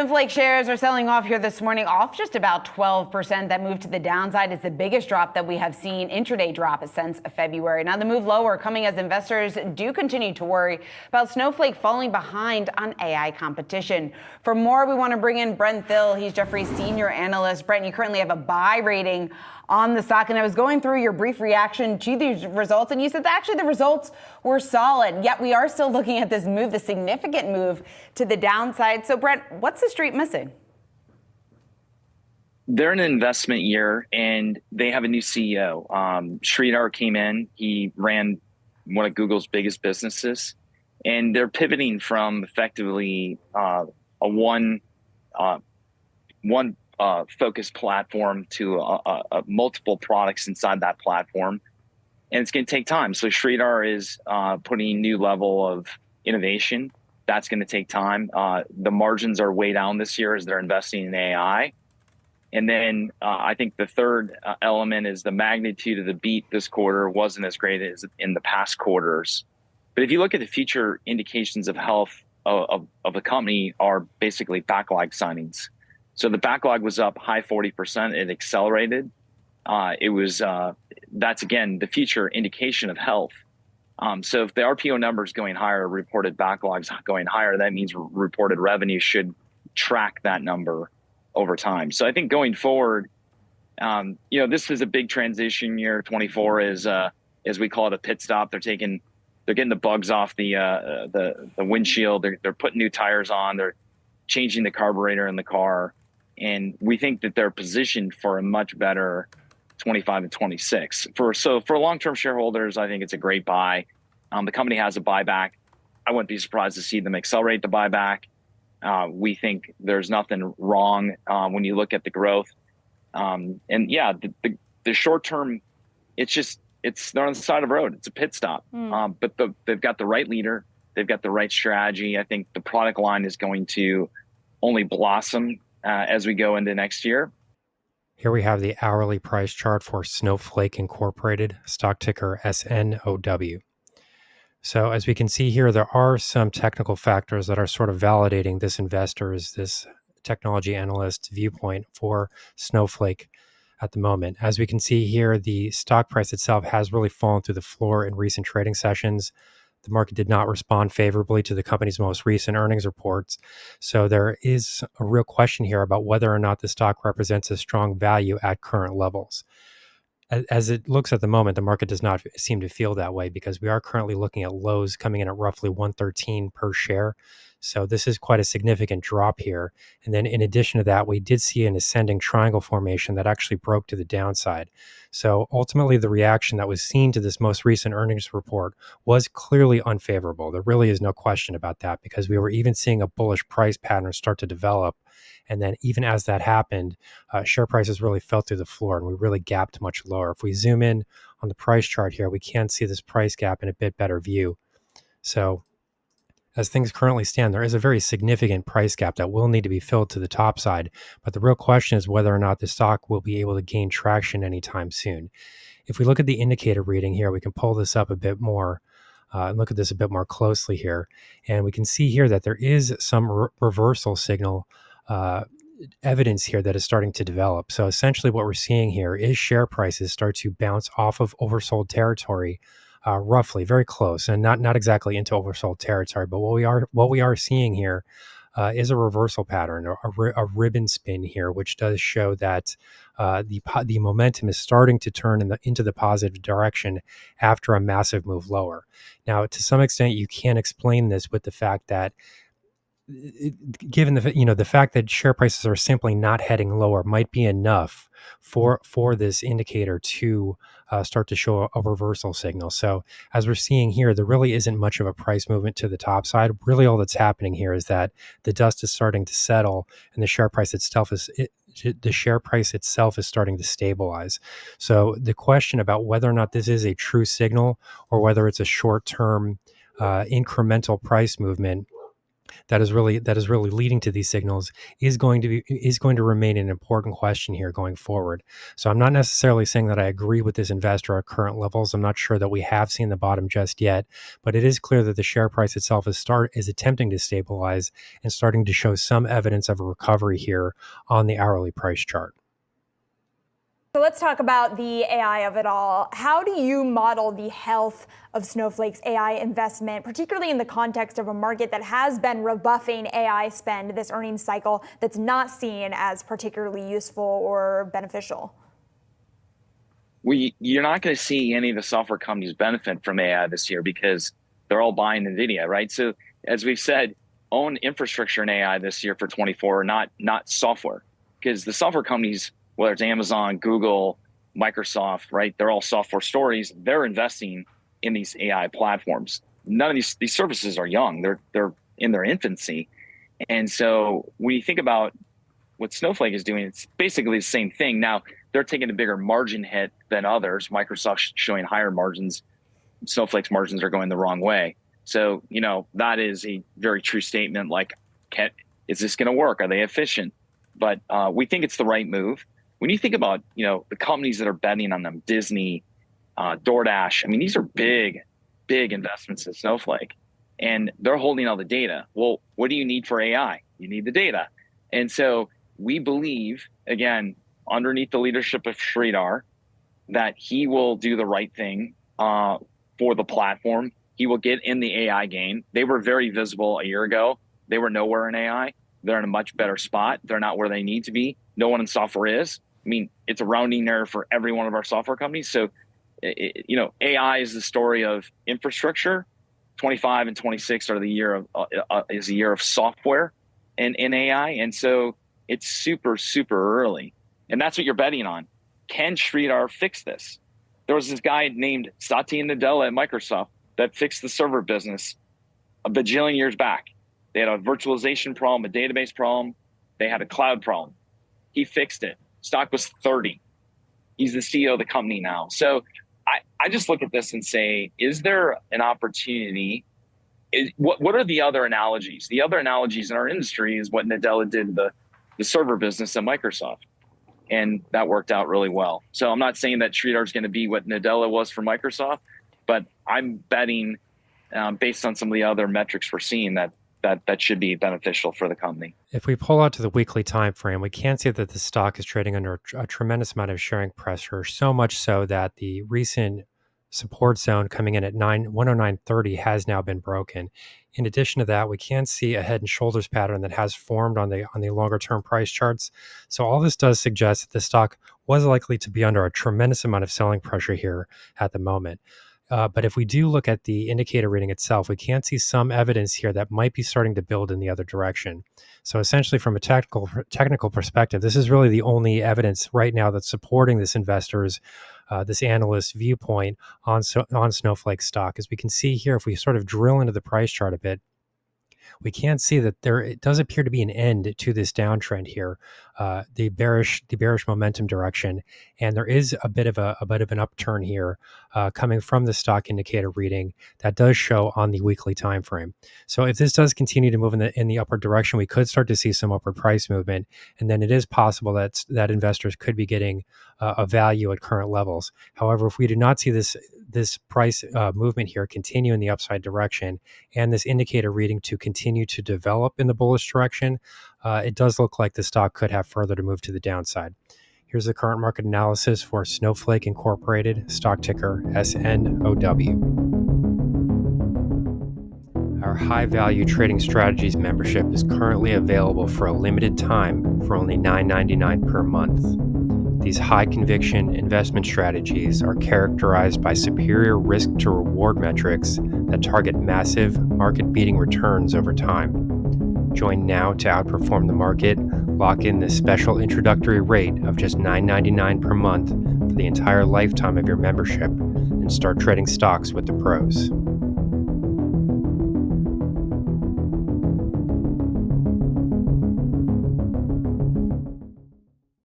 Snowflake shares are selling off here this morning, off just about 12%. That move to the downside is the biggest drop that we have seen, intraday drop since February. Now, the move lower coming as investors do continue to worry about Snowflake falling behind on AI competition. For more, we want to bring in Brent Thill. He's Jefferies' senior analyst. Brent, you currently have a buy rating on the stock, and I was going through your brief reaction to these results, and you said that actually the results were solid, yet we are still looking at this move, the significant move to the downside. So, Brent, what's the street missing? They're in an investment year, and they have a new CEO. Sridhar came in. He ran one of Google's biggest businesses, and they're pivoting from effectively a one focused platform to multiple products inside that platform. And it's going to take time. So Sridhar is putting a new level of innovation. That's going to take time. The margins are way down this year as they're investing in AI. And then I think the third element is the magnitude of the beat this quarter wasn't as great as in the past quarters. But if you look at the future indications of health of the company are basically backlog signings. So the backlog was up high 40%. It accelerated. That's again the future indication of health. So if the RPO numbers going higher, reported backlogs going higher, that means reported revenue should track that number over time. So I think going forward, this is a big transition year. 24 is, as we call it, a pit stop. They're getting the bugs off the windshield. They're putting new tires on. They're changing the carburetor in the car. And we think that they're positioned for a much better 25 and 26. For long-term shareholders, I think it's a great buy. The company has a buyback. I wouldn't be surprised to see them accelerate the buyback. We think there's nothing wrong when you look at the growth. The short term, they're on the side of the road. It's a pit stop. But they've got the right leader. They've got the right strategy. I think the product line is going to only blossom as we go into next year. Here we have the hourly price chart for Snowflake Incorporated, stock ticker SNOW. So as we can see here, there are some technical factors that are sort of validating this technology analyst's viewpoint for Snowflake at the moment. As we can see here, the stock price itself has really fallen through the floor in recent trading sessions. The market did not respond favorably to the company's most recent earnings reports. So there is a real question here about whether or not the stock represents a strong value at current levels. As it looks at the moment, the market does not seem to feel that way because we are currently looking at lows coming in at roughly 113 per share. So this is quite a significant drop here. And then in addition to that, we did see an ascending triangle formation that actually broke to the downside. So ultimately, the reaction that was seen to this most recent earnings report was clearly unfavorable. There really is no question about that because we were even seeing a bullish price pattern start to develop. And then even as that happened, share prices really fell through the floor and we really gapped much lower. If we zoom in on the price chart here, we can see this price gap in a bit better view. So as things currently stand, there is a very significant price gap that will need to be filled to the top side. But the real question is whether or not the stock will be able to gain traction anytime soon. If we look at the indicator reading here, we can pull this up a bit more and look at this a bit more closely here. And we can see here that there is some reversal signal evidence here that is starting to develop. So essentially what we're seeing here is share prices start to bounce off of oversold territory, roughly very close, and not exactly into oversold territory. But what we are seeing here is a reversal pattern, a ribbon spin here, which does show that the momentum is starting to turn into the positive direction after a massive move lower. Now, to some extent, you can explain this with the fact that given the fact that share prices are simply not heading lower might be enough for this indicator to start to show a reversal signal. So as we're seeing here, there really isn't much of a price movement to the top side. Really all that's happening here is that the dust is starting to settle and the share price itself is starting to stabilize. So the question about whether or not this is a true signal or whether it's a short-term incremental price movement that is really leading to these signals is going to remain an important question here going forward. So I'm not necessarily saying that I agree with this investor at current levels. I'm not sure that we have seen the bottom just yet, but it is clear that the share price itself is attempting to stabilize and starting to show some evidence of a recovery here on the hourly price chart. So let's talk about the AI of it all. How do you model the health of Snowflake's AI investment, particularly in the context of a market that has been rebuffing AI spend this earnings cycle that's not seen as particularly useful or beneficial? You're not going to see any of the software companies benefit from AI this year because they're all buying NVIDIA, right? So as we've said, own infrastructure in AI this year for 24, not software, because the software companies, whether it's Amazon, Google, Microsoft, right? They're all software stories. They're investing in these AI platforms. None of these services are young. They're in their infancy. And so when you think about what Snowflake is doing, it's basically the same thing. Now, they're taking a bigger margin hit than others. Microsoft's showing higher margins. Snowflake's margins are going the wrong way. So, that is a very true statement. Like, is this going to work? Are they efficient? But we think it's the right move. When you think about, the companies that are betting on them, Disney, DoorDash, I mean, these are big investments in Snowflake, and they're holding all the data. Well, what do you need for AI? You need the data. And so we believe, again, underneath the leadership of Sridhar, that he will do the right thing for the platform. He will get in the AI game. They were very visible a year ago. They were nowhere in AI. They're in a much better spot. They're not where they need to be. No one in software is. I mean, it's a rounding error for every one of our software companies. So, AI is the story of infrastructure. 25 and 26 are the year of is a year of software and in AI, and so it's super early, and that's what you're betting on. Can Sridhar fix this? There was this guy named Satya Nadella at Microsoft that fixed the server business a bajillion years back. They had a virtualization problem, a database problem. They had a cloud problem. He fixed it. Stock was 30. He's the CEO of the company now. So I just look at this and say, is there an opportunity? What are the other analogies? The other analogies in our industry is what Nadella did the server business at Microsoft. And that worked out really well. So I'm not saying that Sridhar is going to be what Nadella was for Microsoft, but I'm betting based on some of the other metrics we're seeing that should be beneficial for the company. If we pull out to the weekly time frame, we can see that the stock is trading under a tremendous amount of sharing pressure, so much so that the recent support zone coming in at 109.30 has now been broken. In addition to that, we can see a head and shoulders pattern that has formed on the longer term price charts. So all this does suggest that the stock was likely to be under a tremendous amount of selling pressure here at the moment. But if we do look at the indicator reading itself, we can see some evidence here that might be starting to build in the other direction. So essentially, from a technical perspective, this is really the only evidence right now that's supporting this this analyst's viewpoint on Snowflake stock. As we can see here, if we sort of drill into the price chart a bit, we can see that it does appear to be an end to this downtrend here, the bearish momentum direction, and there is a bit of an upturn here coming from the stock indicator reading that does show on the weekly time frame. So if this does continue to move in the upward direction, we could start to see some upward price movement, and then it is possible that investors could be getting a value at current levels. However, if we do not see this price movement here continue in the upside direction, and this indicator reading to continue to develop in the bullish direction, it does look like the stock could have further to move to the downside. Here's the current market analysis for Snowflake Incorporated, stock ticker SNOW. Our high value trading strategies membership is currently available for a limited time for only $9.99 per month. These high conviction investment strategies are characterized by superior risk to reward metrics that target massive market beating returns over time. Join now to outperform the market. Lock in this special introductory rate of just $9.99 per month for the entire lifetime of your membership and start trading stocks with the pros.